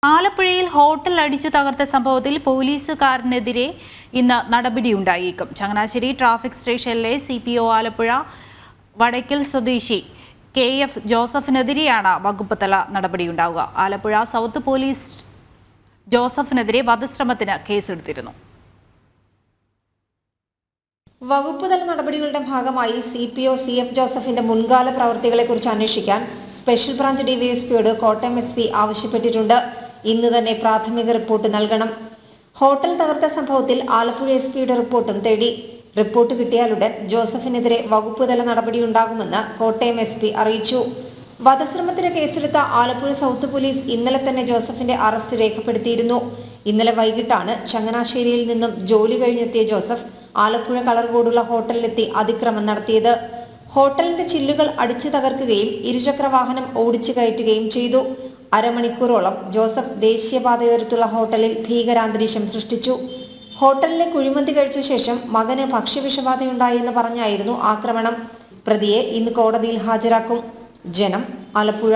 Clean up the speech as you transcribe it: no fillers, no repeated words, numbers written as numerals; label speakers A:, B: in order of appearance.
A: ആലപ്പുഴയിൽ ഹോട്ടൽ അടിച്ചു തകർത്ത സംഭവത്തിൽ പോലീസുകാരനെതിരെ ഇന്ന് നടപടിയുണ്ടായേക്കും. ചങ്ങനാശ്ശേരി ട്രാഫിക് സ്റ്റേഷനിലെ CPO ആലപ്പുഴ വടക്കൽ സ്വദേശി KF ജോസഫിനെതിരെയാണ് വകുപ്പ് തല നടപടിയുണ്ടാവുക. ആലപ്പുഴ സൗത്ത് പോലീസ് ജോസഫിനെതിരെ വധശ്രമത്തിന് കേസെടുത്തിരുന്നു.
B: വകുപ്പ് തല നടപടികളുടെ ഭാഗമായി CPO CF ജോസഫിന്റെ മുൻകാല പ്രവൃത്തികളെക്കുറിച്ച് അന്വേഷിക്കാൻ സ്പെഷ്യൽ ബ്രാഞ്ച് DYSPയോട് കോട്ടയം SP ആവശ്യപ്പെട്ടിട്ടുണ്ട്. ഇന്ന് തന്നെ പ്രാഥമിക റിപ്പോർട്ട് നൽകണം. ഹോട്ടൽ തകർത്ത സംഭവത്തിൽ ആലപ്പുഴ SPയുടെ റിപ്പോർട്ടും തേടി. റിപ്പോർട്ട് കിട്ടിയാലുടൻ ജോസഫിനെതിരെ വകുപ്പ് തല നടപടിയുണ്ടാകുമെന്ന് കോട്ടയം SP അറിയിച്ചു. വധശ്രമത്തിന് കേസെടുത്ത ആലപ്പുഴ സൗത്ത് പോലീസ് ഇന്നലെ തന്നെ ജോസഫിന്റെ അറസ്റ്റ് രേഖപ്പെടുത്തിയിരുന്നു. ഇന്നലെ വൈകിട്ടാണ് ചങ്ങനാശ്ശേരിയിൽ നിന്നും ജോലി കഴിഞ്ഞെത്തിയ ജോസഫ് ആലപ്പുഴ കളർകോടുള്ള ഹോട്ടലിലെത്തി അതിക്രമം നടത്തിയത്. ഹോട്ടലിന്റെ ചില്ലുകൾ അടിച്ചു തകർക്കുകയും ഇരുചക്ര വാഹനം ഓടിച്ചു കയറ്റുകയും ചെയ്തു. അരമണിക്കൂറോളം ജോസഫ് ദേശീയപാതയോരത്തുള്ള ഹോട്ടലിൽ ഭീകരാന്തരീക്ഷം സൃഷ്ടിച്ചു. ഹോട്ടലിലെ കുഴിമന്തി കഴിച്ച ശേഷം മകന് ഭക്ഷ്യവിഷബാധയുണ്ടായെന്ന് പറഞ്ഞായിരുന്നു ആക്രമണം. പ്രതിയെ ഇന്ന് കോടതിയിൽ ഹാജരാക്കും. ജനം, ആലപ്പുഴ.